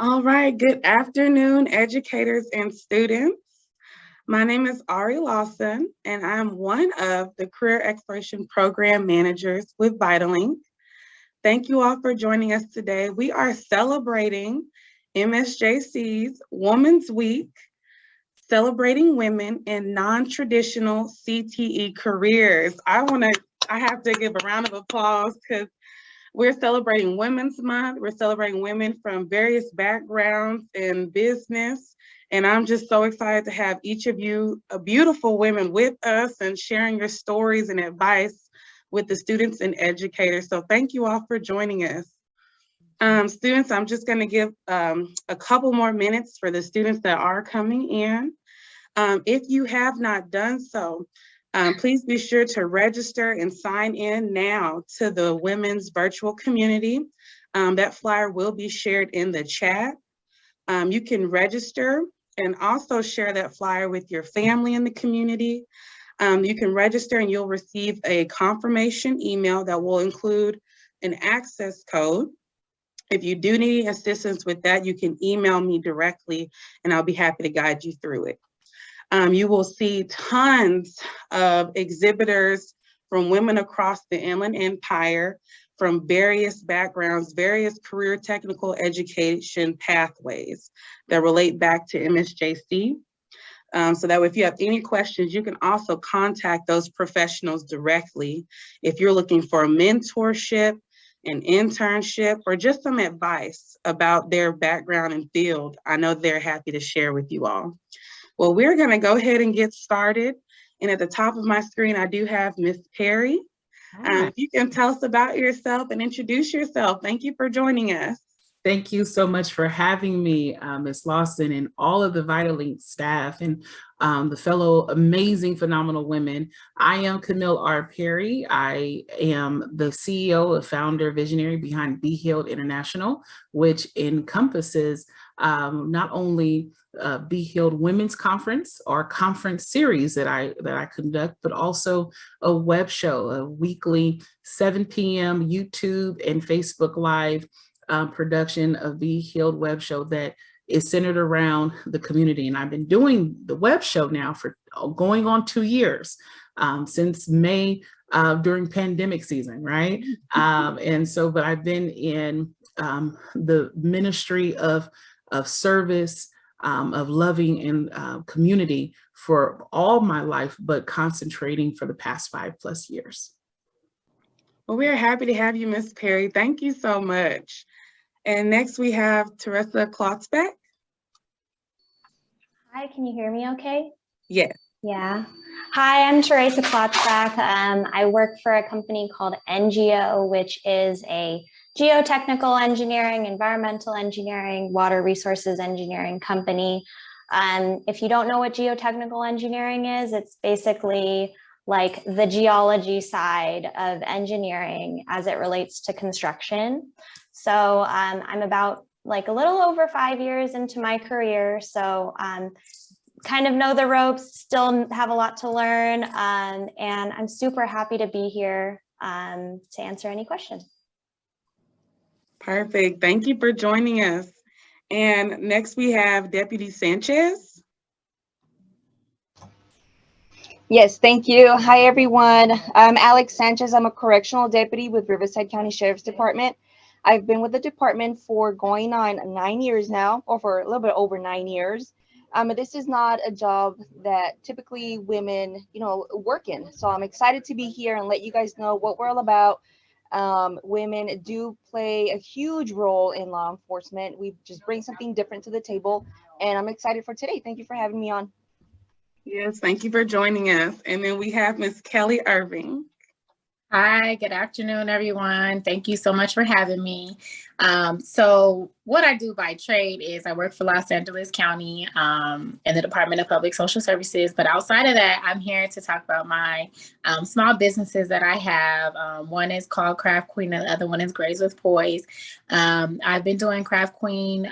All right, good afternoon, educators and students. My name is Ari Lawson, and I'm one of the Career Exploration Program Managers with VitalLink. Thank you all for joining us today. We are celebrating MSJC's Women's Week, celebrating women in non-traditional CTE careers. I have to give a round of applause because we're celebrating Women's Month. We're celebrating women from various backgrounds in business. And I'm just so excited to have each of you, beautiful women, with us and sharing your stories and advice with the students and educators. So thank you all for joining us. Students, I'm just going to give a couple more minutes for the students that are coming in. If you have not done so, please be sure to register and sign in now to the women's virtual community. That flyer will be shared in the chat. You can register and also share that flyer with your family in the community. You can register and you'll receive a confirmation email that will include an access code. If you do need assistance with that, you can email me directly and I'll be happy to guide you through it. You will see tons of exhibitors from women across the Inland Empire, from various backgrounds, various career technical education pathways that relate back to MSJC. So that if you have any questions, you can also contact those professionals directly. If you're looking for a mentorship, an internship, or just some advice about their background and field, I know they're happy to share with you all. Well, we're going to go ahead and get started. And at the top of my screen, I do have Ms. Perry. If you can tell us about yourself and introduce yourself. Thank you for joining us. Thank you so much for having me, Ms. Lawson, and all of the VitalLink staff and the fellow amazing, phenomenal women. I am Camille R Perry. I am the CEO, founder, visionary behind Be Healed International, which encompasses not only Be Healed Women's Conference or conference series that I conduct, but also a web show, a weekly 7 p.m. YouTube and Facebook Live production of Be Healed web show that is centered around the community. And I've been doing the web show now for going on 2 years, since May during pandemic season, right? But I've been in the ministry of service, of loving and community for all my life, but concentrating for the past 5+ years. Well, we are happy to have you, Ms. Perry. Thank you so much. And next we have Theresa Klotzrak. Hi, can you hear me okay? Yes. Yeah. Hi, I'm Theresa Klotzrak. I work for a company called NGO, which is a geotechnical engineering, environmental engineering, water resources engineering company. If you don't know what geotechnical engineering is, it's basically like the geology side of engineering as it relates to construction. So I'm about like a little over 5 years into my career. So kind of know the ropes, still have a lot to learn. And I'm super happy to be here to answer any questions. Perfect. Thank you for joining us. And next we have Deputy Sanchez. Yes, thank you. Hi, everyone. I'm Alex Sanchez. I'm a correctional deputy with Riverside County Sheriff's Department. I've been with the department for going on 9 years now, or for a little bit over 9 years. This is not a job that typically women, work in. So I'm excited to be here and let you guys know what we're all about. Women do play a huge role in law enforcement. We just bring something different to the table, and I'm excited for today. Thank you for having me on. Yes, thank you for joining us. And then we have Ms. Kelly Irving. Hi, good afternoon, everyone. Thank you so much for having me. So what I do by trade is I work for Los Angeles County in the Department of Public Social Services. But outside of that, I'm here to talk about my small businesses that I have. One is called Craft Queen, and the other one is Graze with Poise. I've been doing Craft Queen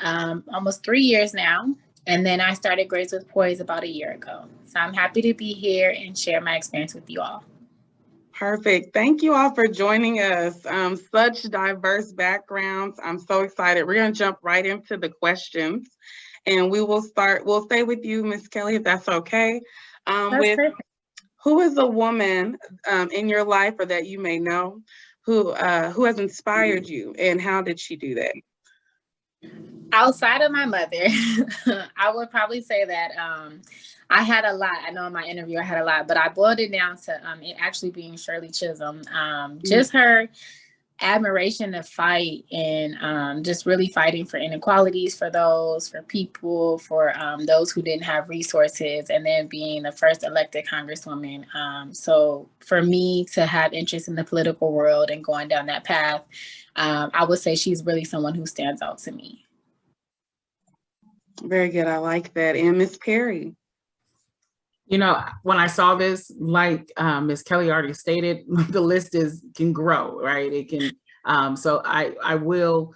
almost 3 years now. And then I started Graze with Poise about a year ago. So I'm happy to be here and share my experience with you all. Perfect. Thank you all for joining us. Such diverse backgrounds. I'm so excited. We're going to jump right into the questions, and we'll stay with you, Ms. Kelly, if that's okay. That's perfect. Who is a woman in your life or that you may know who has inspired you, and how did she do that? Outside of my mother, I would probably say that I had a lot. I know in my interview I had a lot, but I boiled it down to it actually being Shirley Chisholm. Just her admiration to fight and just really fighting for inequalities for people, for those who didn't have resources, and then being the first elected congresswoman. So for me to have interest in the political world and going down that path, I would say she's really someone who stands out to me. Very good. I like that. And Ms. Perry. You know, when I saw this, like Ms. Kelly already stated, the list can grow, right? It can. So I will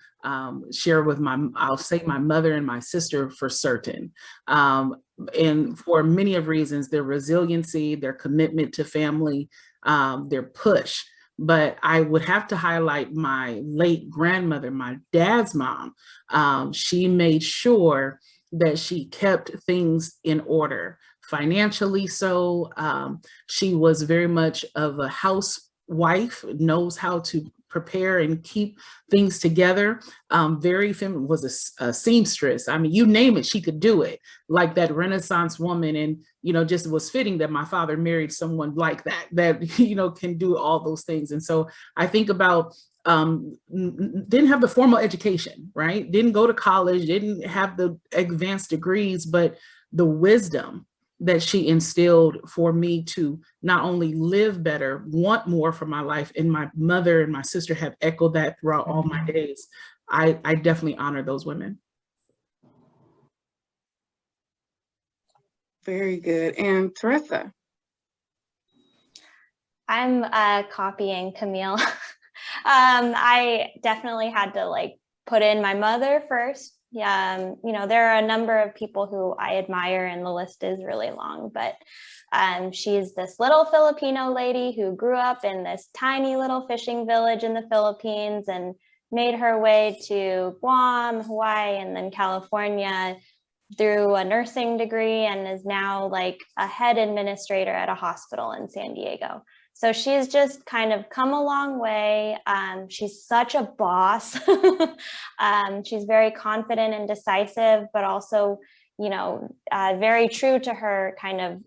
share with I'll say my mother and my sister for certain. And for many of reasons, their resiliency, their commitment to family, their push. But I would have to highlight my late grandmother, my dad's mom. She made sure that she kept things in order financially. So she was very much of a housewife, knows how to prepare and keep things together. Very feminine, was a seamstress. I mean, you name it, she could do it, like that Renaissance woman. And, you know, just was fitting that my father married someone like that, you know, can do all those things. And so I think about, didn't have the formal education, right? Didn't go to college, didn't have the advanced degrees, but the wisdom that she instilled for me to not only live better, want more for my life. And my mother and my sister have echoed that throughout all my days. I definitely honor those women. Very good. And Theresa? I'm copying Camille. I definitely had to put in my mother first. You know, there are a number of people who I admire and the list is really long, but she's this little Filipino lady who grew up in this tiny little fishing village in the Philippines and made her way to Guam, Hawaii, and then California through a nursing degree, and is now like a head administrator at a hospital in San Diego. So she's just kind of come a long way. She's such a boss. She's very confident and decisive, but also, you know, very true to her kind of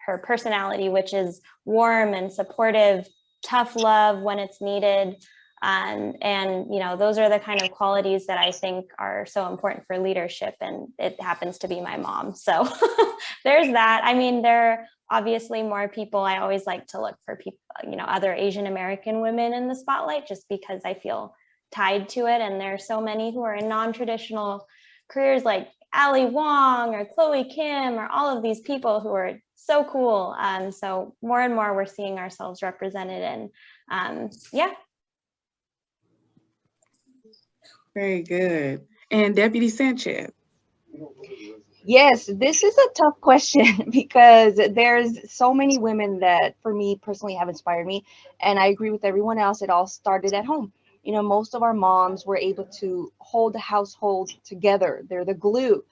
her personality, which is warm and supportive, tough love when it's needed. And, you know, those are the kind of qualities that I think are so important for leadership. And it happens to be my mom. So there's that. I mean, there are obviously more people. I always like to look for people, you know, other Asian American women in the spotlight, just because I feel tied to it. And there are so many who are in non-traditional careers like Ali Wong or Chloe Kim or all of these people who are so cool. So more and more we're seeing ourselves represented. And yeah. Very good. And Deputy Sanchez? Yes, this is a tough question because there's so many women that, for me personally, have inspired me. And I agree with everyone else. It all started at home. You know, most of our moms were able to hold the household together. They're the glue.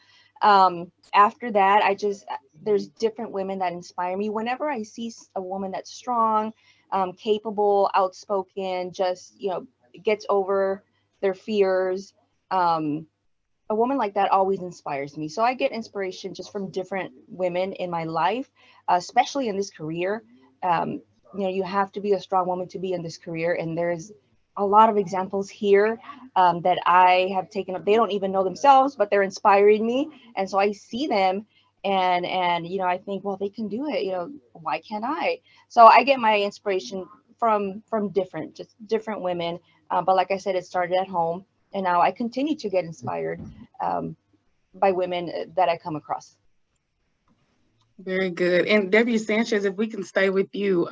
After that, there's different women that inspire me. Whenever I see a woman that's strong, capable, outspoken, just, you know, gets over their fears, a woman like that always inspires me. So I get inspiration just from different women in my life, especially in this career. You know, you have to be a strong woman to be in this career. And there's a lot of examples here that I have taken up. They don't even know themselves, but they're inspiring me. And so I see them and you know, I think, well, they can do it. You know, why can't I? So I get my inspiration from different women. But like I said, it started at home. And now I continue to get inspired by women that I come across. Very good. And Deputy Sanchez, if we can stay with you,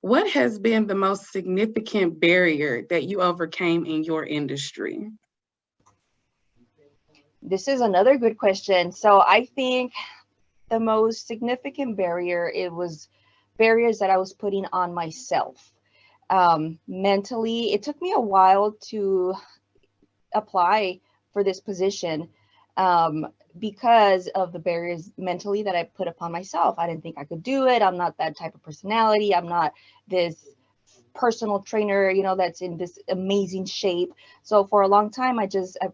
what has been the most significant barrier that you overcame in your industry? This is another good question. So I think the most significant barrier, it was barriers that I was putting on myself. Mentally, it took me a while to apply for this position because of the barriers mentally that I put upon myself. I didn't think I could do it. I'm not that type of personality. I'm not this personal trainer, you know, that's in this amazing shape. So for a long time, I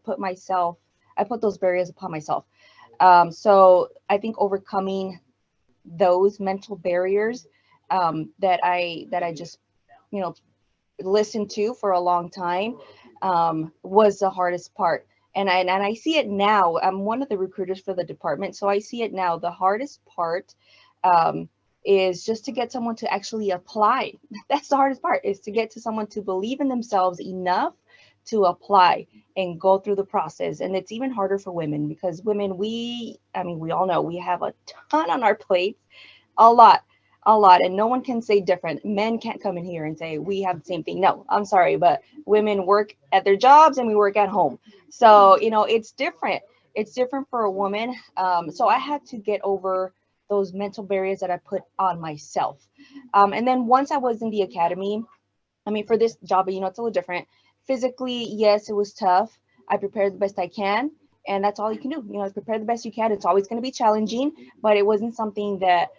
put those barriers upon myself. So I think overcoming those mental barriers that I just, you know, listened to for a long time was the hardest part. And I see it now. I'm one of the recruiters for the department, so I see it now. The hardest part is just to get someone to actually apply. That's the hardest part, is to get to someone to believe in themselves enough to apply and go through the process. And it's even harder for women, because women, we all know we have a ton on our plates, a lot. And no one can say different. Men can't come in here and say we have the same thing. No, I'm sorry, but women work at their jobs and we work at home. So, you know, it's different. It's different for a woman. So I had to get over those mental barriers that I put on myself. And then once I was in the academy, I mean, for this job, you know, it's a little different. Physically, yes, it was tough. I prepared the best I can, and that's all you can do. You know, prepare the best you can. It's always going to be challenging, but it wasn't something that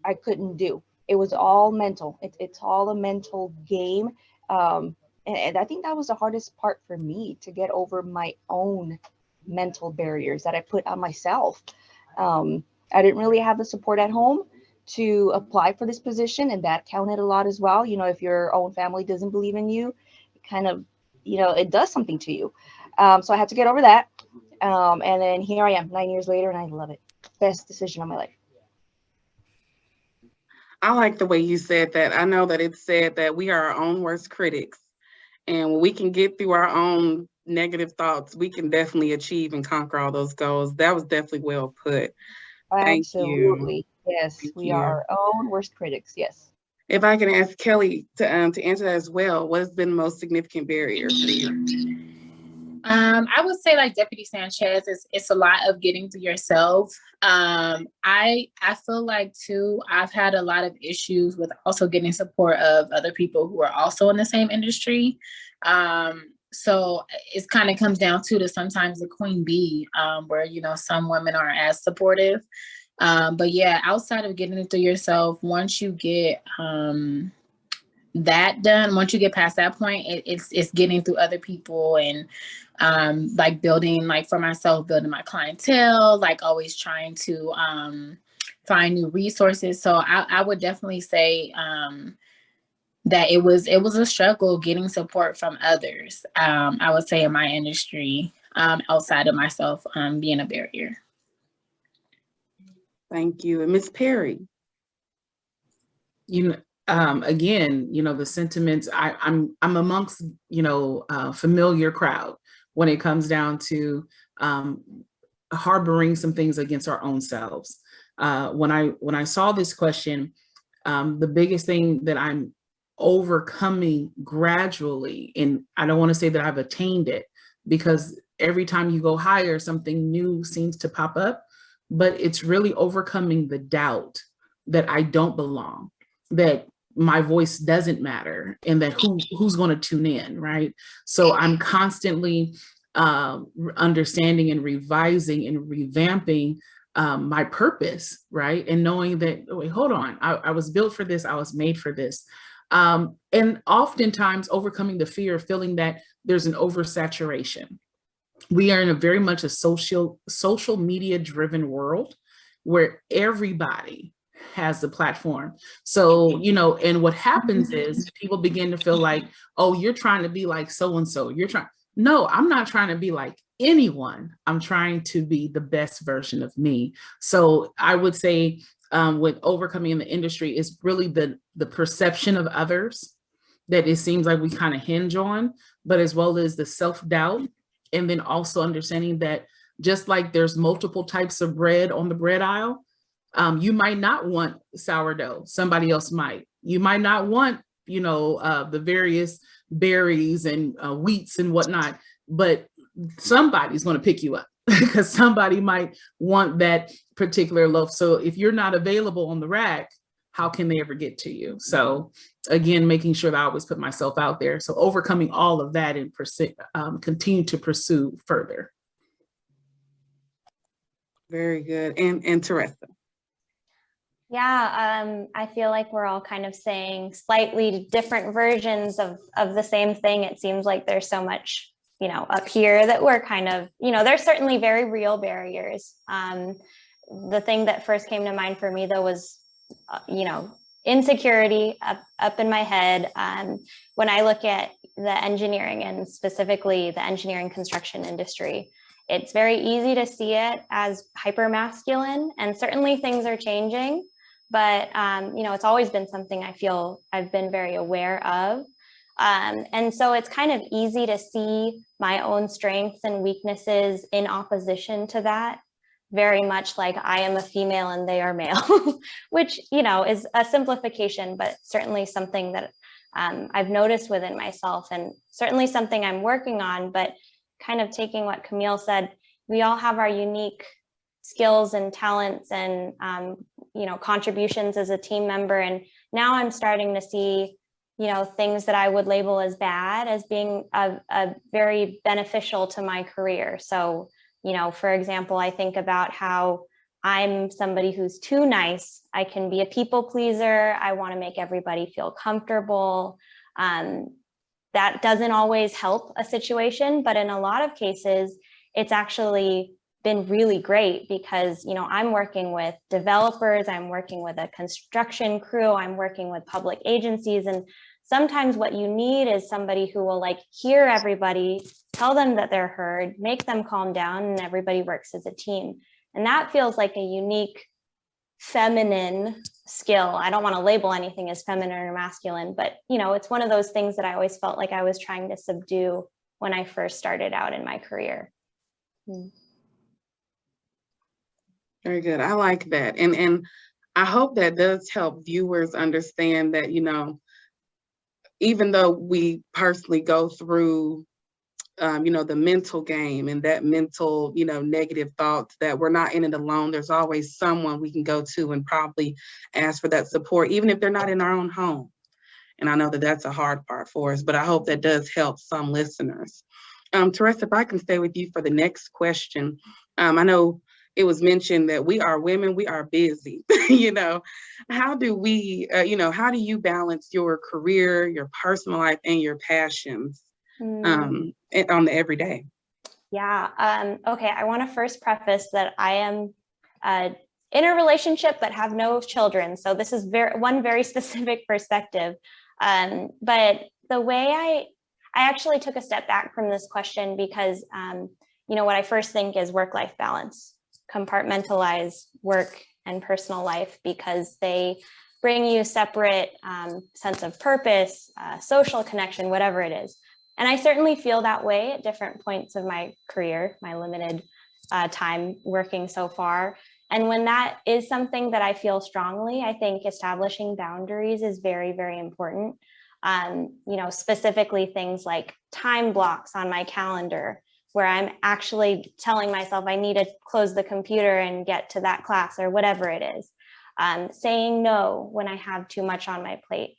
I couldn't do. It was all mental. It's all a mental game. And I think that was the hardest part for me, to get over my own mental barriers that I put on myself. I didn't really have the support at home to apply for this position, and that counted a lot as well. You know, if your own family doesn't believe in you, it kind of, you know, it does something to you. So I had to get over that. And then here I am 9 years later, and I love it. Best decision of my life. I like the way you said that. I know that it said that we are our own worst critics. And when we can get through our own negative thoughts, we can definitely achieve and conquer all those goals. That was definitely well put. Thank Absolutely. you. Yes, Thank we you. are our own worst critics. Yes. If I can ask Kelly to answer that as well, what has been the most significant barrier for you? I would say, like Deputy Sanchez, it's a lot of getting through yourself. I feel like too, I've had a lot of issues with also getting support of other people who are also in the same industry. So it kind of comes down to sometimes the queen bee, where, you know, some women aren't as supportive. But yeah, outside of getting it through yourself, once you get that done, once you get past that point, it's getting through other people, and like building, like for myself, building my clientele, like always trying to find new resources. So I would definitely say that it was a struggle getting support from others. I would say in my industry, outside of myself, being a barrier. Thank you. And Ms. Perry. You know, again, you know, the sentiments, I'm amongst, you know, a familiar crowd when it comes down to harboring some things against our own selves. When I saw this question, the biggest thing that I'm overcoming gradually, and I don't want to say that I've attained it, because every time you go higher, something new seems to pop up, but it's really overcoming the doubt that I don't belong, that my voice doesn't matter, and that who's going to tune in, right? So I'm constantly understanding and revising and revamping my purpose, right? And knowing that, oh, wait, hold on, I was built for this, I was made for this. And oftentimes overcoming the fear of feeling that there's an oversaturation. We are in a very much a social media driven world where everybody has the platform. So, you know, and what happens is people begin to feel like, oh, you're trying to be like so-and-so. No, I'm not trying to be like anyone. I'm trying to be the best version of me. So I would say with overcoming in the industry is really the perception of others that it seems like we kind of hinge on, but as well as the self-doubt. And then also understanding that just like there's multiple types of bread on the bread aisle, you might not want sourdough, somebody else might. You might not want, you know, the various berries and wheats and whatnot, but somebody's going to pick you up because somebody might want that particular loaf. So if you're not available on the rack, how can they ever get to you? So again, making sure that I always put myself out there. So overcoming all of that and continue to pursue further. Very good. And Theresa. Yeah, I feel like we're all kind of saying slightly different versions of the same thing. It seems like there's so much, up here that we're kind of, there's certainly very real barriers. The thing that first came to mind for me, though, was, insecurity up in my head. When I look at the engineering and specifically the engineering construction industry, it's very easy to see it as hyper masculine, and certainly things are changing. But, it's always been something I feel I've been very aware of. And so it's kind of easy to see my own strengths and weaknesses in opposition to that, very much like I am a female and they are male, which, is a simplification, but certainly something that I've noticed within myself, and certainly something I'm working on. But kind of taking what Camille said, we all have our unique skills and talents and, contributions as a team member. And now I'm starting to see, things that I would label as bad as being a very beneficial to my career. So, for example, I think about how I'm somebody who's too nice. I can be a people pleaser. I want to make everybody feel comfortable. That doesn't always help a situation, but in a lot of cases, it's actually been really great because, I'm working with developers, I'm working with a construction crew, I'm working with public agencies. And sometimes what you need is somebody who will hear everybody, tell them that they're heard, make them calm down, and everybody works as a team. And that feels like a unique feminine skill. I don't want to label anything as feminine or masculine, but it's one of those things that I always felt like I was trying to subdue when I first started out in my career. Very good. I like that. And I hope that does help viewers understand that, even though we personally go through, the mental game and that mental, negative thoughts, that we're not in it alone. There's always someone we can go to and probably ask for that support, even if they're not in our own home. And I know that that's a hard part for us, but I hope that does help some listeners. Theresa, if I can stay with you for the next question. I know it was mentioned that we are women, we are busy. How do we, how do you balance your career, your personal life, and your passions on the everyday? Yeah. Okay. I want to first preface that I am in a relationship but have no children. So this is one very specific perspective. But the way I actually took a step back from this question because, what I first think is work-life balance. Compartmentalize work and personal life because they bring you separate sense of purpose, social connection, whatever it is. And I certainly feel that way at different points of my career, my limited time working so far. And when that is something that I feel strongly, I think establishing boundaries is very, very important. Specifically things like time blocks on my calendar, where I'm actually telling myself I need to close the computer and get to that class or whatever it is. Saying no when I have too much on my plate.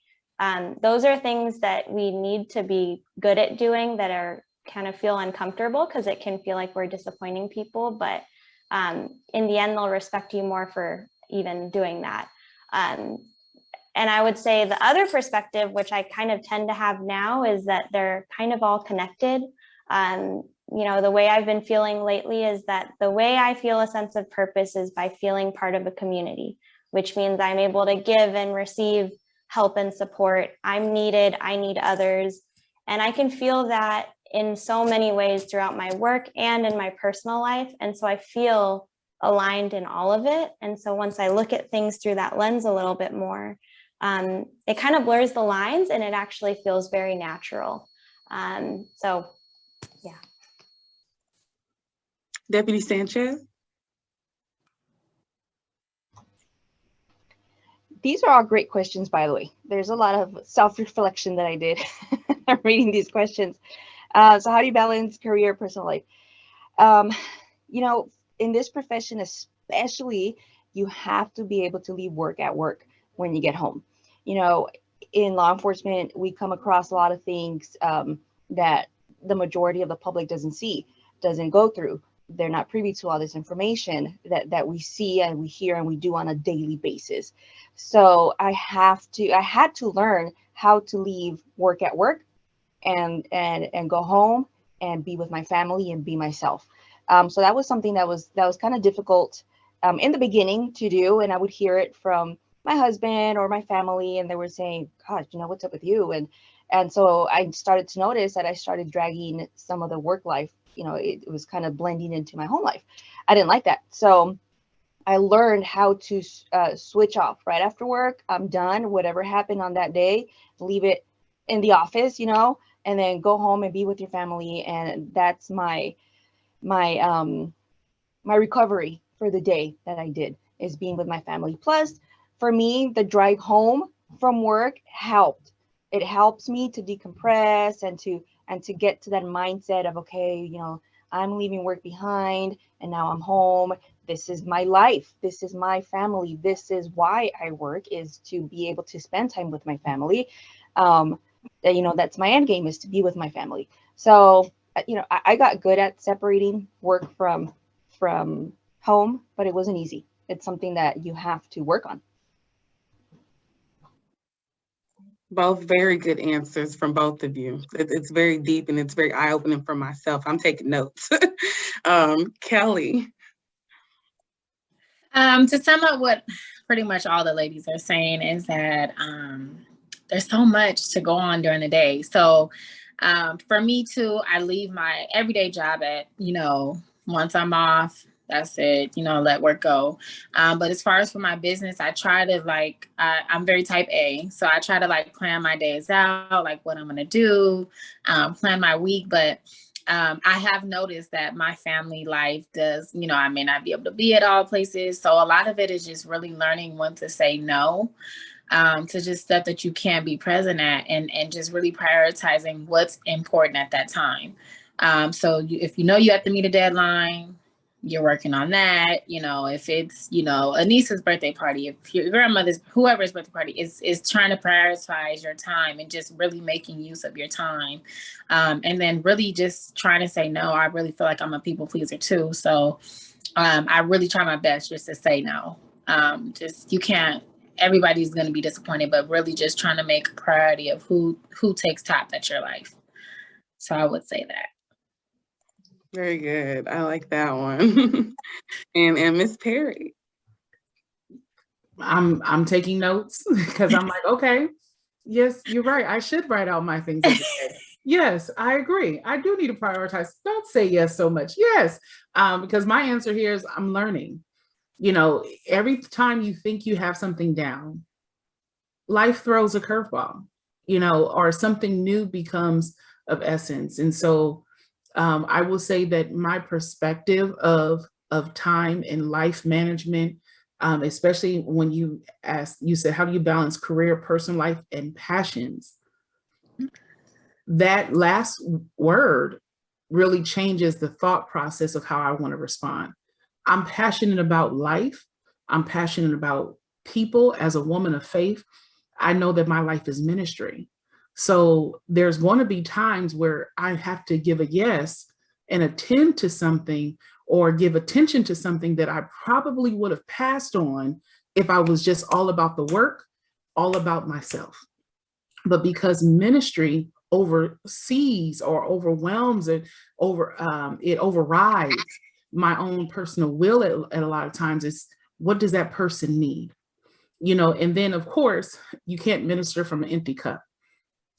Those are things that we need to be good at doing that are kind of feel uncomfortable because it can feel like we're disappointing people. But in the end, they'll respect you more for even doing that. And I would say the other perspective, which I kind of tend to have now, is that they're kind of all connected. The way I've been feeling lately is that the way I feel a sense of purpose is by feeling part of a community, which means I'm able to give and receive help and support. I'm needed, I need others. And I can feel that in so many ways throughout my work and in my personal life. And so I feel aligned in all of it. And so once I look at things through that lens a little bit more, it kind of blurs the lines and it actually feels very natural. So, yeah. Deputy Sanchez? These are all great questions, by the way. There's a lot of self-reflection that I did reading these questions. So how do you balance career, personal life? In this profession, especially, you have to be able to leave work at work. when you get home. You know, in law enforcement, we come across a lot of things that the majority of the public doesn't see, doesn't go through. They're not privy to all this information that we see and we hear and we do on a daily basis. So I had to learn how to leave work at work and go home and be with my family and be myself. So that was something that was kind of difficult in the beginning to do. And I would hear it from my husband or my family, and they were saying, "God, you know, what's up with you?" And so I started to notice that I started dragging some of the work life. You know, it was kind of blending into my home life. I didn't like that. So I learned how to switch off right after work. I'm done. Whatever happened on that day, leave it in the office, you know, and then go home and be with your family. And that's my recovery for the day that I did, is being with my family. Plus, for me, the drive home from work helped. It helps me to decompress and to get to that mindset of, okay, you know, I'm leaving work behind and now I'm home. This is my life. This is my family. This is why I work, is to be able to spend time with my family. You know, that's my end game, is to be with my family. So, you know, I got good at separating work from home, but it wasn't easy. It's something that you have to work on. Both very good answers from both of you. It's very deep and it's very eye-opening for myself. I'm taking notes. Kelly. To sum up what pretty much all the ladies are saying is that there's so much to go on during the day. So for me too, I leave my everyday job at, you know, once I'm off, that's it, you know, let work go. But as far as for my business, I try to I'm very type A. So I try to plan my days out, like what I'm going to do, plan my week. But I have noticed that my family life does, you know, I may not be able to be at all places. So a lot of it is just really learning when to say no. To just stuff that you can be present at, and just really prioritizing what's important at that time. So if you know you have to meet a deadline, you're working on that. You know, if it's, you know, a niece's birthday party, if your grandmother's, whoever's birthday party is trying to prioritize your time and just really making use of your time. And then really just trying to say no. I really feel like I'm a people pleaser too. So I really try my best just to say no. You can't, everybody's going to be disappointed, but really just trying to make a priority of who takes top at your life. So I would say that. Very good. I like that one. and Miss Perry. I'm taking notes because I'm like, okay, yes, you're right. I should write out my things every day. Yes, I agree. I do need to prioritize. Don't say yes so much. Yes, because my answer here is I'm learning. You know, every time you think you have something down, life throws a curveball, you know, or something new becomes of essence. And so I will say that my perspective of time and life management, especially when you said, how do you balance career, personal life, and passions? That last word really changes the thought process of how I want to respond. I'm passionate about life. I'm passionate about people. As a woman of faith, I know that my life is ministry. So there's going to be times where I have to give a yes and attend to something or give attention to something that I probably would have passed on if I was just all about the work, all about myself. But because ministry oversees or overwhelms it, it overrides my own personal will at a lot of times, is what does that person need? You know, and then of course, you can't minister from an empty cup.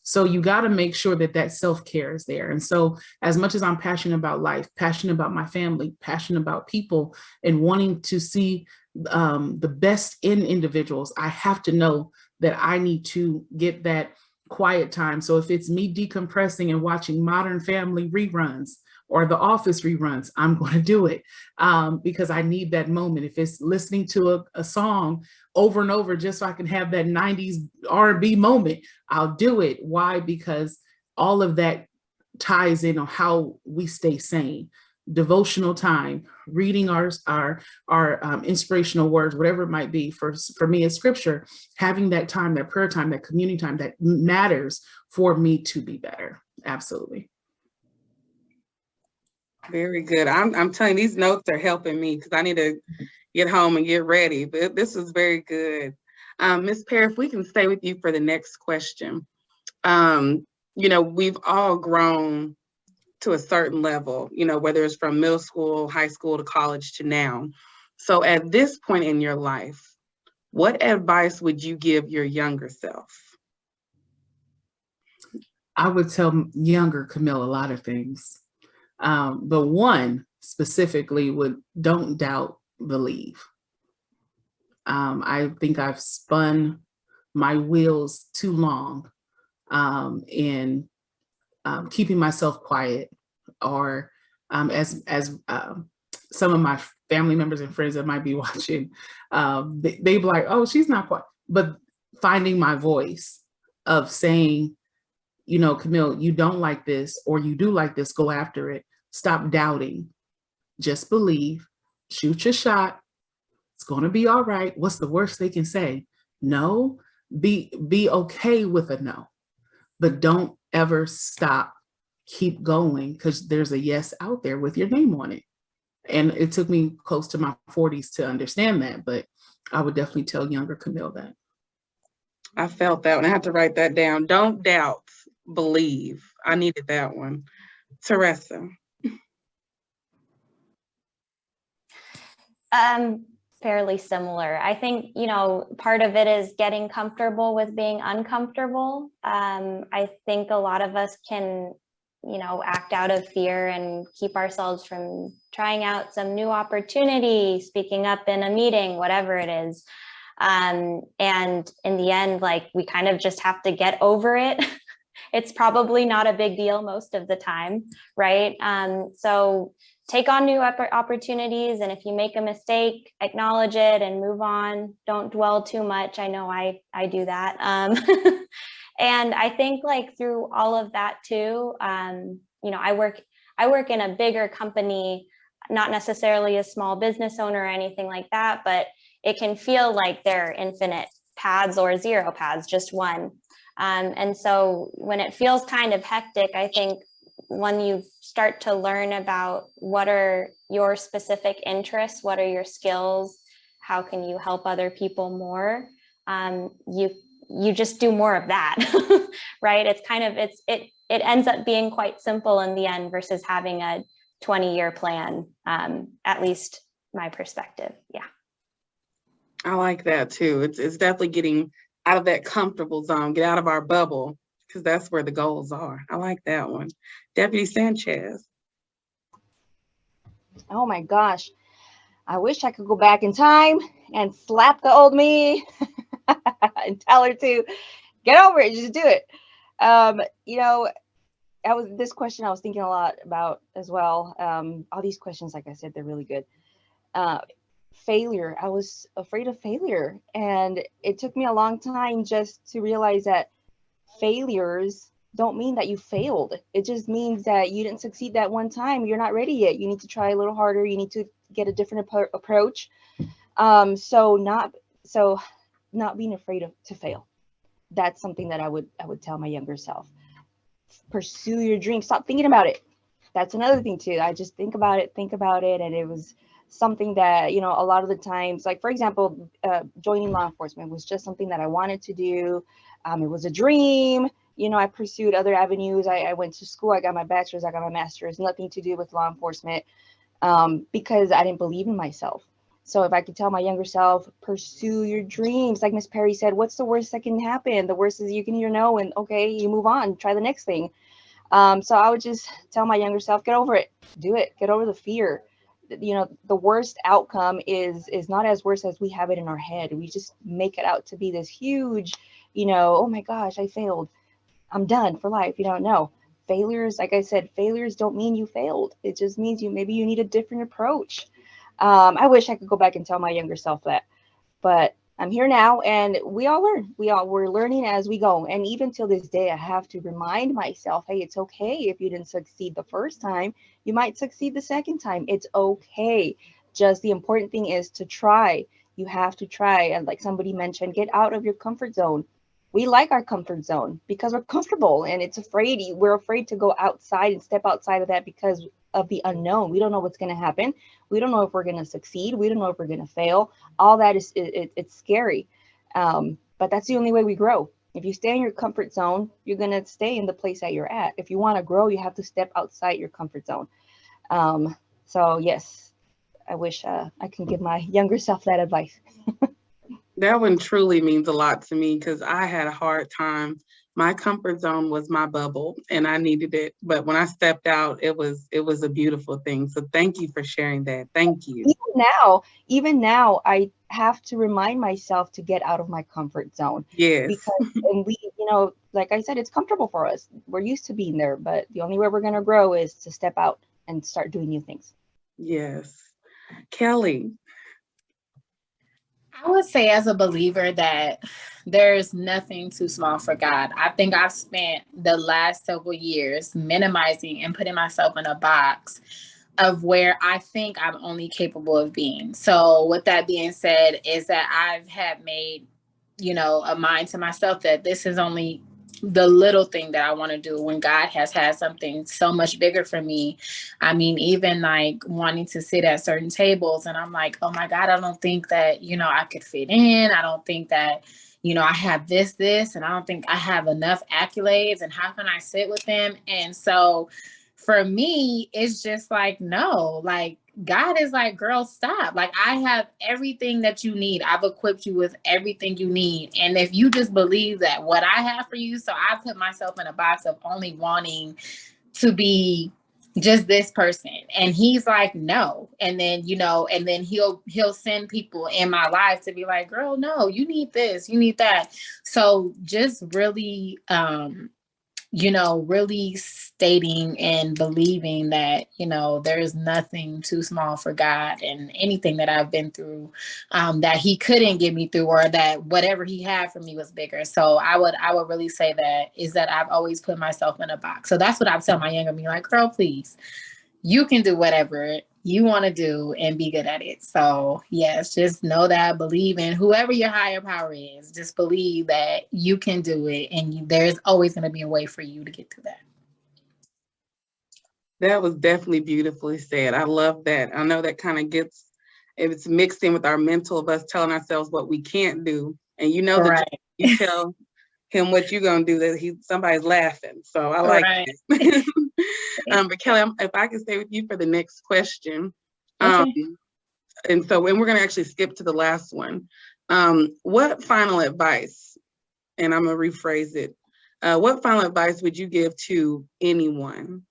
So you got to make sure that that self-care is there. And so as much as I'm passionate about life, passionate about my family, passionate about people, and wanting to see the best in individuals, I have to know that I need to get that quiet time. So if it's me decompressing and watching Modern Family reruns or The Office reruns, I'm going to do it because I need that moment. If it's listening to a song over and over just so I can have that 90s R&B moment, I'll do it. Why? Because all of that ties in on how we stay sane. devotional time, reading our inspirational words, whatever it might be. For me, it's scripture. Having that time, that prayer time, that community time, that matters for me to be better. Absolutely. Very good. I'm telling you, these notes are helping me because I need to get home and get ready. But this is very good. Ms. Perry, if we can stay with you for the next question. You know, we've all grown to a certain level, you know, whether it's from middle school, high school to college to now. So at this point in your life, what advice would you give your younger self? I would tell younger Camille a lot of things. But one specifically would, don't doubt, believe. I think I've spun my wheels too long in keeping myself quiet, or as some of my family members and friends that might be watching, they be like, oh, she's not quiet. But finding my voice of saying, you know, Camille, you don't like this, or you do like this, go after it. Stop doubting. Just believe. Shoot your shot. It's going to be all right. What's the worst they can say? No. Be okay with a no. But don't ever stop. Keep going, because there's a yes out there with your name on it. And it took me close to my 40s to understand that, but I would definitely tell younger Camille that. I felt that one. I had to write that down. Don't doubt, believe. I needed that one. Theresa. Fairly similar. I think, you know, part of it is getting comfortable with being uncomfortable. I think a lot of us can, you know, act out of fear and keep ourselves from trying out some new opportunity, speaking up in a meeting, whatever it is. And in the end, like, we kind of just have to get over it. It's probably not a big deal most of the time, right? So take on new opportunities. And if you make a mistake, acknowledge it and move on. Don't dwell too much. I know I do that. And I think, like, through all of that too, you know, I work in a bigger company, not necessarily a small business owner or anything like that, but it can feel like there are infinite paths or zero paths, just one. And so when it feels kind of hectic, I think when you start to learn about what are your specific interests, what are your skills, how can you help other people more, you just do more of that, right? It's kind of, it ends up being quite simple in the end versus having a 20-year plan, at least my perspective. Yeah. I like that too. It's definitely getting out of that comfortable zone, get out of our bubble, because that's where the goals are. I like that one. Deputy Sanchez. Oh my gosh. I wish I could go back in time and slap the old me and tell her to get over it, just do it. You know, this question I was thinking a lot about as well. All these questions, like I said, they're really good. Failure. I was afraid of failure. And it took me a long time just to realize that failures don't mean that you failed. It just means that you didn't succeed that one time. You're not ready yet. You need to try a little harder. You need to get a different approach. So not being afraid to fail. That's something that I would tell my younger self. Pursue your dream. Stop thinking about it. That's another thing too. I just think about it. And it was something that, you know, a lot of the times, like, for example, joining law enforcement was just something that I wanted to do. It was a dream. You know, I pursued other avenues. I went to school. I got my bachelor's. I got my master's. Nothing to do with law enforcement, because I didn't believe in myself. So if I could tell my younger self, pursue your dreams. Like Ms. Perry said, what's the worst that can happen? The worst is you can hear no and okay, you move on, try the next thing. So I would just tell my younger self, get over it, do it, get over the fear. You know, the worst outcome is not as worse as we have it in our head. We just make it out to be this huge, you know, oh my gosh, I failed, I'm done for life. You don't know. Failures, like I said, failures don't mean you failed. It just means maybe you need a different approach. I wish I could go back and tell my younger self that, but I'm here now, and we all learn. We're learning as we go. And even till this day, I have to remind myself, hey, it's okay if you didn't succeed the first time. You might succeed the second time. It's okay. Just the important thing is to try. You have to try. And like somebody mentioned, get out of your comfort zone. We like our comfort zone because we're comfortable, and we're afraid to go outside and step outside of that because of the unknown. We don't know what's going to happen. We don't know if we're going to succeed. We don't know if we're going to fail. All that it's scary. But that's the only way we grow. If you stay in your comfort zone, you're going to stay in the place that you're at. If you want to grow, you have to step outside your comfort zone. So yes, I wish I can give my younger self that advice. That one truly means a lot to me because I had a hard time. My comfort zone was my bubble and I needed it. But when I stepped out, it was a beautiful thing. So thank you for sharing that. Thank you. Even now, I have to remind myself to get out of my comfort zone. Yes. Because and we, like I said, it's comfortable for us. We're used to being there, but the only way we're going to grow is to step out and start doing new things. Yes. Kelly. I would say as a believer that there's nothing too small for God. I think I've spent the last several years minimizing and putting myself in a box of where I think I'm only capable of being. So with that being said, is that I've had made, a mind to myself that this is only the little thing that I want to do when God has had something so much bigger for me. I mean, even like wanting to sit at certain tables and I'm like, oh my God, I don't think that, I could fit in. I don't think that, I have this, and I don't think I have enough accolades and how can I sit with them? And so for me, it's just like, no, like God is like, girl, stop. Like I have everything that you need. I've equipped you with everything you need. And if you just believe that what I have for you, so I put myself in a box of only wanting to be just this person. And he's like, no. And then, and then he'll send people in my life to be like, girl, no, you need this, you need that. So just really, really stating and believing that, there is nothing too small for God and anything that I've been through that he couldn't get me through or that whatever he had for me was bigger. So I would really say that I've always put myself in a box. So that's what I would tell my younger me, like, girl, please, you can do whatever you want to do and be good at it. So yes, just know that, believe in whoever your higher power is, just believe that you can do it. And there's always going to be a way for you to get to that. That was definitely beautifully said. I love that. I know that kind of it's mixed in with our mental of us telling ourselves what we can't do. And that you tell him what you're going to do, that somebody's laughing. So I like that. But Kelly, if I can stay with you for the next question. Okay. And we're going to actually skip to the last one. What final advice, and I'm going to rephrase it. What final advice would you give to anyone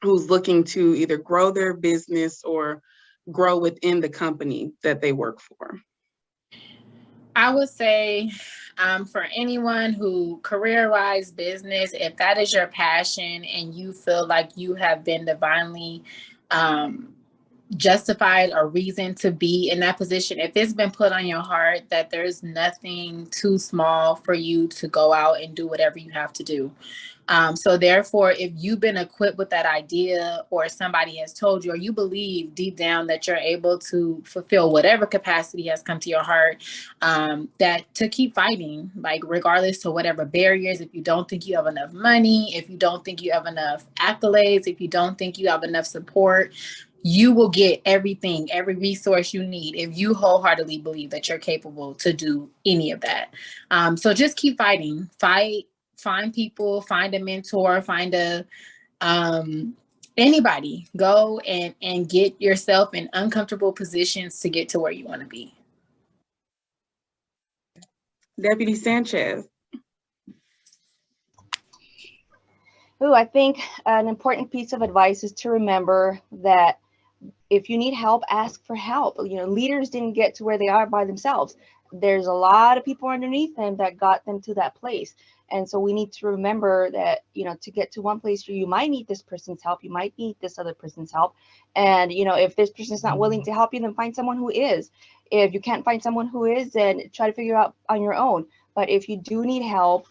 who's looking to either grow their business or grow within the company that they work for? I would say for anyone who career-wise business, if that is your passion and you feel like you have been divinely justified or reason to be in that position, if it's been put on your heart that there's nothing too small for you to go out and do whatever you have to do. So therefore, if you've been equipped with that idea or somebody has told you or you believe deep down that you're able to fulfill whatever capacity has come to your heart, that to keep fighting, like regardless to whatever barriers, if you don't think you have enough money, if you don't think you have enough accolades, if you don't think you have enough support, you will get everything, every resource you need if you wholeheartedly believe that you're capable to do any of that. So just keep fighting, find people, find a mentor, find anybody, go and get yourself in uncomfortable positions to get to where you want to be. Deputy Sanchez. I think an important piece of advice is to remember that if you need help, ask for help. Leaders didn't get to where they are by themselves. There's a lot of people underneath them that got them to that place. And so we need to remember that, to get to one place where you might need this person's help, you might need this other person's help. And, if this person's not willing to help you, then find someone who is. If you can't find someone who is, then try to figure out on your own. But if you do need help,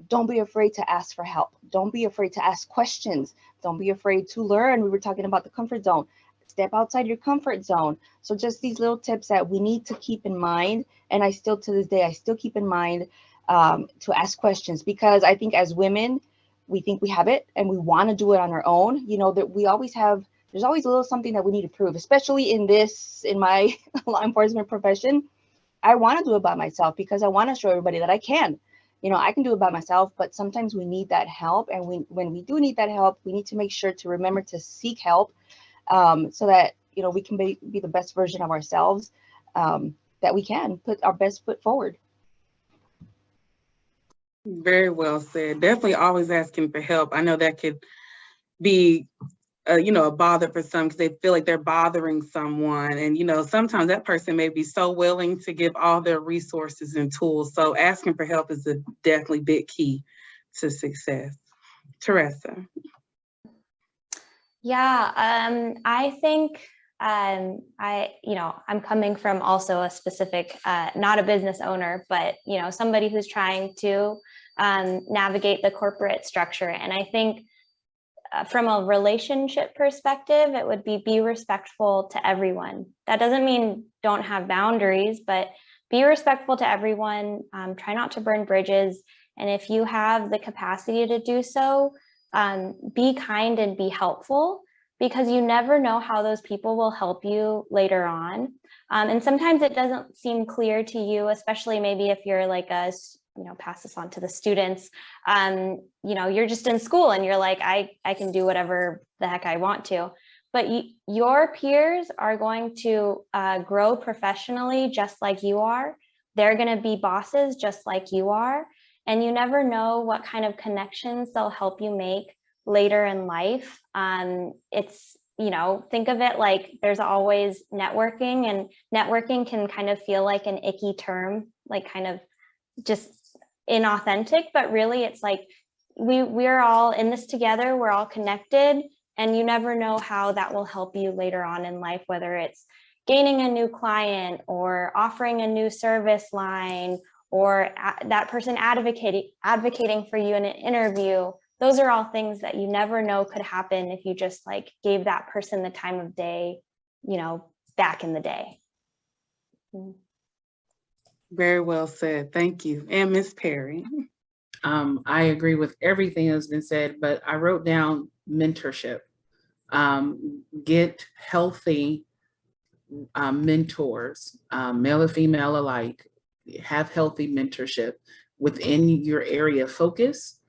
don't be afraid to ask for help. Don't be afraid to ask questions. Don't be afraid to learn. We were talking about the comfort zone. Step outside your comfort zone. So just these little tips that we need to keep in mind. And to this day, I still keep in mind to ask questions, because I think as women, we think we have it and we want to do it on our own. That there's always a little something that we need to prove, especially in my law enforcement profession. I want to do it by myself because I want to show everybody that I can. I can do it by myself, but sometimes we need that help. And when we do need that help, we need to make sure to remember to seek help so that, we can be the best version of ourselves that we can, put our best foot forward. Very well said. Definitely always asking for help. I know that could be, a bother for some, because they feel like they're bothering someone. And, sometimes that person may be so willing to give all their resources and tools. So asking for help is a definitely big key to success. Theresa. Yeah, I think I'm coming from also a specific, not a business owner, but, somebody who's trying to navigate the corporate structure. And I think from a relationship perspective, it would be respectful to everyone. That doesn't mean don't have boundaries, but be respectful to everyone. Try not to burn bridges. And if you have the capacity to do so, be kind and be helpful, because you never know how those people will help you later on. And sometimes it doesn't seem clear to you, especially maybe if you're like pass this on to the students. You're just in school and you're like, I can do whatever the heck I want to. But your peers are going to grow professionally just like you are. They're going to be bosses just like you are. And you never know what kind of connections they'll help you make later in life. Think of it like there's always networking, and networking can kind of feel like an icky term, like kind of just inauthentic, but really it's like we're all in this together, we're all connected, and you never know how that will help you later on in life, whether it's gaining a new client or offering a new service line, or that person advocating for you in an interview. Those are all things that you never know could happen if you just like gave that person the time of day, back in the day. Very well said. Thank you. And Ms. Perry. I agree with everything that's been said, but I wrote down mentorship. Get healthy mentors, male or female alike. Have healthy mentorship within your area of focus,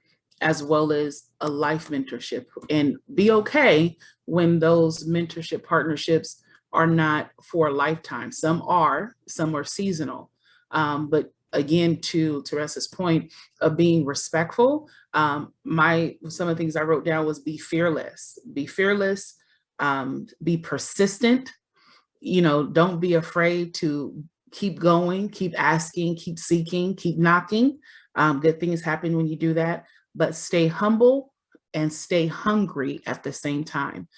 as well as a life mentorship. And be okay when those mentorship partnerships are not for a lifetime. Some are seasonal. But again, to Theresa's point of being respectful, some of the things I wrote down was be fearless, be persistent. Don't be afraid to keep going, keep asking, keep seeking, keep knocking. Good things happen when you do that, but stay humble and stay hungry at the same time.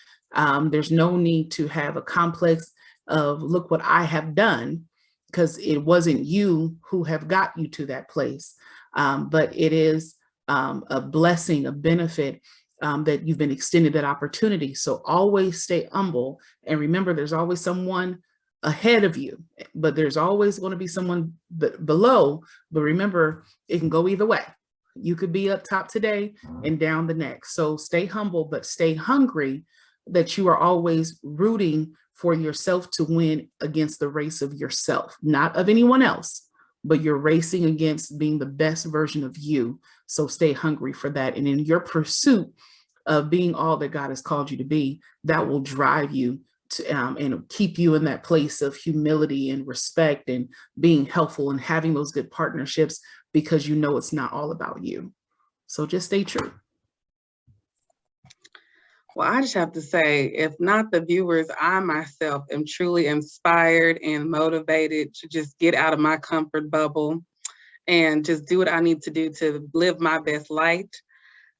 There's no need to have a complex of look what I have done, because it wasn't you who have got you to that place. But it is a blessing, a benefit that you've been extended that opportunity. So always stay humble, and remember there's always someone ahead of you, but there's always going to be someone below. But remember, it can go either way. You could be up top today and down the next. So stay humble, but stay hungry, that you are always rooting for yourself to win against the race of yourself, not of anyone else, but you're racing against being the best version of you. So stay hungry for that. And in your pursuit of being all that God has called you to be, that will drive you to, and keep you in that place of humility and respect and being helpful and having those good partnerships, because you know it's not all about you. So just stay true. Well, I just have to say, if not the viewers, I myself am truly inspired and motivated to just get out of my comfort bubble and just do what I need to do to live my best light.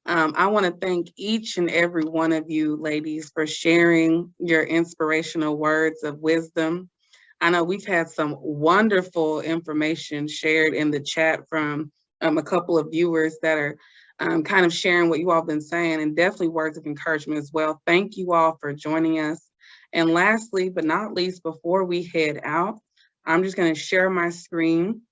I want to thank each and every one of you ladies for sharing your inspirational words of wisdom. I know we've had some wonderful information shared in the chat from a couple of viewers that are kind of sharing what you all been saying, and definitely words of encouragement as well. Thank you all for joining us. And lastly, but not least, before we head out, I'm just going to share my screen.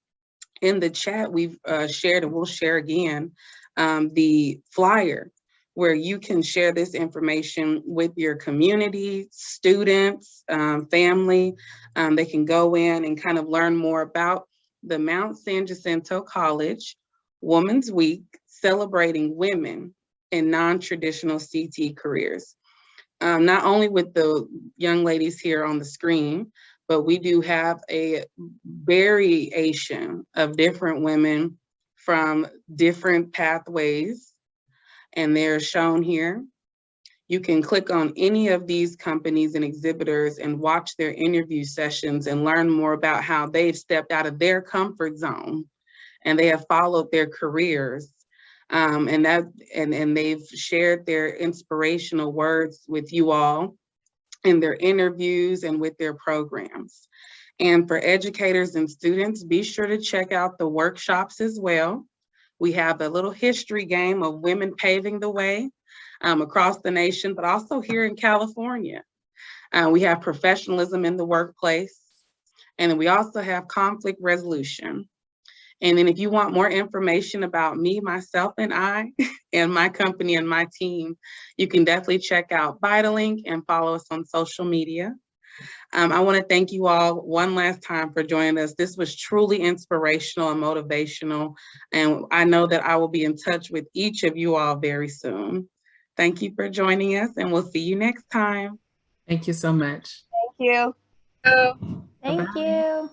In the chat, we've shared, and we'll share again, the flyer where you can share this information with your community, students, family. They can go in and kind of learn more about the Mount San Jacinto College Women's Week, celebrating women in non-traditional CT careers. Not only with the young ladies here on the screen, but we do have a variation of different women from different pathways, and they're shown here. You can click on any of these companies and exhibitors and watch their interview sessions and learn more about how they've stepped out of their comfort zone and they have followed their careers. And they've shared their inspirational words with you all in their interviews and with their programs. And for educators and students, be sure to check out the workshops as well. We have a little history game of women paving the way across the nation, but also here in California. We have professionalism in the workplace, and then we also have conflict resolution. And then if you want more information about me, myself, and I, and my company and my team, you can definitely check out VitalLink and follow us on social media. I want to thank you all one last time for joining us. This was truly inspirational and motivational, and I know that I will be in touch with each of you all very soon. Thank you for joining us, and we'll see you next time. Thank you so much. Thank you. Thank you.